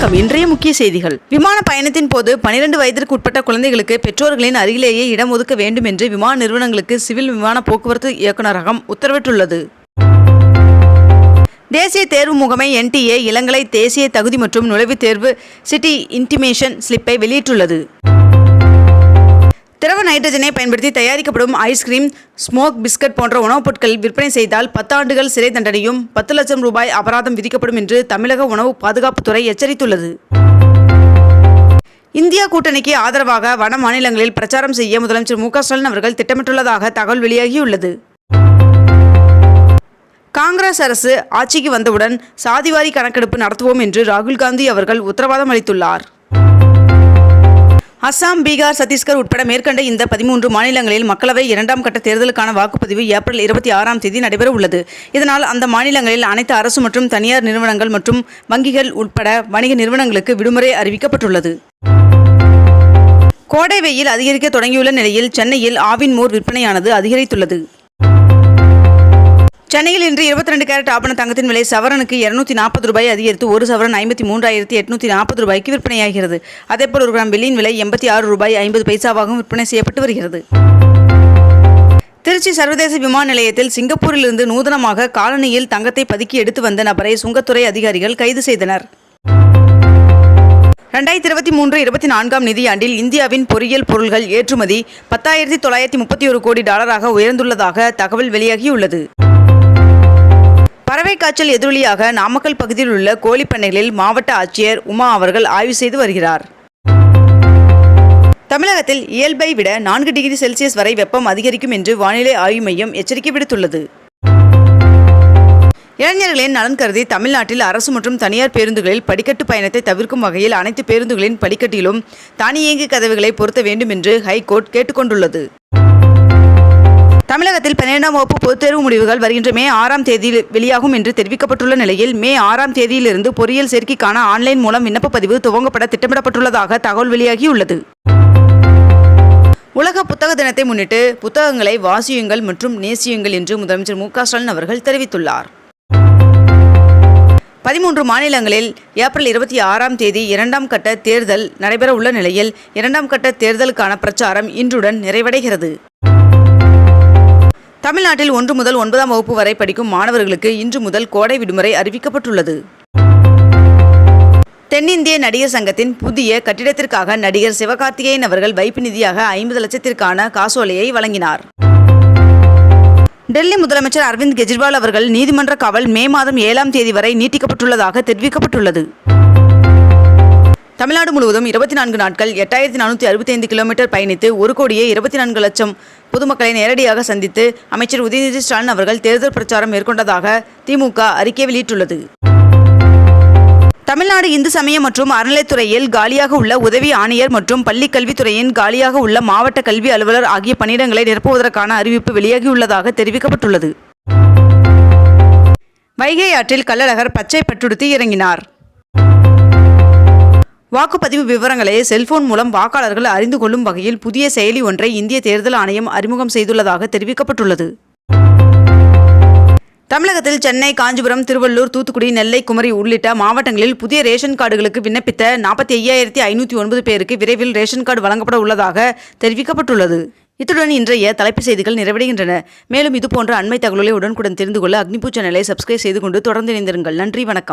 வணக்கம். இன்றைய முக்கிய செய்திகள். விமான பயணத்தின் போது 12 வயதிற்கு உட்பட்ட குழந்தைகளுக்கு பெற்றோர்களின் அருகிலேயே இடம் ஒதுக்க வேண்டும் என்று விமான நிறுவனங்களுக்கு சிவில் விமான போக்குவரத்து இயக்குநரகம் உத்தரவிட்டுள்ளது. தேசிய தேர்வு முகமை NTA இளங்கலை தேசிய தகுதி மற்றும் நுழைவுத் தேர்வு சிட்டி இன்டிமேஷன் ஸ்லிப்பை வெளியிட்டுள்ளது. திரவ நைட்ரஜனை பயன்படுத்தி தயாரிக்கப்படும் ஐஸ்கிரீம், ஸ்மோக் பிஸ்கட் போன்ற உணவுப் பொருட்கள் விற்பனை செய்தால் 10 ஆண்டுகள் சிறை தண்டனையும் 10 லட்சம் ரூபாய் அபராதம் விதிக்கப்படும் என்று தமிழக உணவு பாதுகாப்புத்துறை எச்சரித்துள்ளது. இந்தியா கூட்டணிக்கு ஆதரவாக வட மாநிலங்களில் பிரச்சாரம் செய்ய முதலமைச்சர் மு.க.ஸ்டாலின் அவர்கள் திட்டமிட்டுள்ளதாக தகவல் வெளியாகியுள்ளது. காங்கிரஸ் அரசு ஆட்சிக்கு வந்தவுடன் சாதிவாரி கணக்கெடுப்பு நடத்துவோம் என்று ராகுல் காந்தி அவர்கள் உத்தரவாதம் அளித்துள்ளார். அஸ்ஸாம், பீகார், சத்தீஸ்கர் உட்பட மேற்கண்ட இந்த 13 மாநிலங்களில் மக்களவை 2ஆம் கட்ட தேர்தலுக்கான வாக்குப்பதிவு ஏப்ரல் 26ஆம் தேதி நடைபெற உள்ளது. இதனால் அந்த மாநிலங்களில் அனைத்து அரசு மற்றும் தனியார் நிறுவனங்கள் மற்றும் வங்கிகள் உட்பட வணிக நிறுவனங்களுக்கு விடுமுறை அறிவிக்கப்பட்டுள்ளது. கோடை வெயில் அதிகரிக்க தொடங்கியுள்ள நிலையில் சென்னையில் ஆவின் மோர் விற்பனையானது அதிகரித்துள்ளது. சென்னையில் இன்று 22 கேரட் ஆபண தங்கத்தின் விலை சவரனுக்கு 240 ரூபாய் அதிகரித்து ஒரு சவரன் 53,840 ரூபாய்க்கு விற்பனையாகிறது. அதேபோல் 1 கிராம் வெள்ளியின் விலை 86 ரூபாய் 50 பைசாவாகவும் விற்பனை செய்யப்பட்டு வருகிறது. திருச்சி சர்வதேச விமான நிலையத்தில் சிங்கப்பூரிலிருந்து நூதனமாக காலணியில் தங்கத்தை பதுக்கி எடுத்து வந்த நபரை சுங்கத்துறை அதிகாரிகள் கைது செய்தனர். 2023-24ஆம் நிதியாண்டில் இந்தியாவின் பொறியியல் பொருள்கள் ஏற்றுமதி 10,931 கோடி டாலராக உயர்ந்துள்ளதாக தகவல் வெளியாகியுள்ளது. பறவை காய்ச்சல் எதிரொலியாக நாமக்கல் பகுதியில் உள்ள கோழி பண்ணைகளில் மாவட்ட ஆட்சியர் உமா அவர்கள் ஆய்வு செய்து வருகிறார். தமிழகத்தில் இயல்பை விட 4 டிகிரி செல்சியஸ் வரை வெப்பம் அதிகரிக்கும் என்று வானிலை ஆய்வு மையம் எச்சரிக்கை விடுத்துள்ளது. இளைஞர்களின் நலன் கருதி தமிழ்நாட்டில் அரசு மற்றும் தனியார் பேருந்துகளில் படிக்கட்டு பயணத்தை தவிர்க்கும் வகையில் அனைத்து பேருந்துகளின் படிக்கட்டிலும் தானியங்கி கதவுகளை பொருத்த வேண்டும் என்று ஹைகோர்ட் கேட்டுக்கொண்டுள்ளது. தமிழகத்தில் 12ஆம் வகுப்பு பொதுத் தேர்வு முடிவுகள் வருகின்ற மே 6ஆம் தேதி வெளியாகும் என்று தெரிவிக்கப்பட்டுள்ள நிலையில் மே 6ஆம் தேதியிலிருந்து பொறியியல் சேர்க்கைக்கான ஆன்லைன் மூலம் விண்ணப்ப பதிவு துவங்கப்பட திட்டமிடப்பட்டுள்ளதாக தகவல் வெளியாகியுள்ளது. உலக புத்தக தினத்தை முன்னிட்டு புத்தகங்களை வாசியுங்கள் மற்றும் நேசியுங்கள் என்று முதலமைச்சர் மு.க.ஸ்டாலின் அவர்கள் தெரிவித்துள்ளார். 13 மாநிலங்களில் ஏப்ரல் 26ஆம் தேதி 2ஆம் கட்ட தேர்தல் நடைபெற உள்ள நிலையில் 2ஆம் கட்ட தேர்தலுக்கான பிரச்சாரம் இன்றுடன் நிறைவடைகிறது. தமிழ்நாட்டில் 1 முதல் 9ஆம் வகுப்பு வரை படிக்கும் மாணவர்களுக்கு இன்று முதல் கோடை விடுமுறை அறிவிக்கப்பட்டுள்ளது. தென்னிந்திய நடிகர் சங்கத்தின் புதிய கட்டிடத்திற்காக நடிகர் சிவகார்த்திகேயன் அவர்கள் வைப்பு நிதியாக 50 லட்சத்திற்கான காசோலையை வழங்கினார். டெல்லி முதலமைச்சர் அரவிந்த் கெஜ்ரிவால் அவர்கள் நீதிமன்ற காவல் மே மாதம் 7ஆம் தேதி வரை நீட்டிக்கப்பட்டுள்ளதாக தெரிவிக்கப்பட்டுள்ளது. தமிழ்நாடு முழுவதும் 24 நாட்கள் 8,465 கிலோமீட்டர் பயணித்து 1,24 லட்சம் பொதுமக்களை நேரடியாக சந்தித்து அமைச்சர் உதயநிதி ஸ்டாலின் அவர்கள் தேர்தல் பிரச்சாரம் மேற்கொண்டதாக திமுக அறிக்கை வெளியிட்டுள்ளது. தமிழ்நாடு இந்து சமய மற்றும் அறநிலைத்துறையில் காலியாக உள்ள உதவி ஆணையர் மற்றும் பள்ளிக் கல்வித்துறையின் காலியாக உள்ள மாவட்ட கல்வி அலுவலர் ஆகிய பணியிடங்களை நிரப்புவதற்கான அறிவிப்பு வெளியாகியுள்ளதாக தெரிவிக்கப்பட்டுள்ளது. வைகை ஆற்றில் கள்ளழகர் பச்சை பட்டுடுத்தி இறங்கினார். வாக்குப்பதிவு விவரங்களை செல்போன் மூலம் வாக்காளர்கள் அறிந்து கொள்ளும் வகையில் புதிய செயலி ஒன்றை இந்திய தேர்தல் ஆணையம் அறிமுகம் செய்துள்ளதாக தெரிவிக்கப்பட்டுள்ளது. தமிழகத்தில் சென்னை, காஞ்சிபுரம், திருவள்ளூர், தூத்துக்குடி, நெல்லை, குமரி உள்ளிட்ட மாவட்டங்களில் புதிய ரேஷன் கார்டுகளுக்கு விண்ணப்பித்த 45,509 பேருக்கு விரைவில் ரேஷன் கார்டு வழங்கப்பட உள்ளதாக தெரிவிக்கப்பட்டுள்ளது. இத்துடன் இன்றைய தலைப்புச் செய்திகள் நிறைவடைகின்றன. மேலும் இதுபோன்ற அண்மை தகவல்களை உடனுக்குடன் தெரிந்து கொள்ள அக்னிபூ சேனலை சப்ஸ்கிரைப் செய்து கொண்டு தொடர்ந்து இணைந்திருங்கள். நன்றி, வணக்கம்.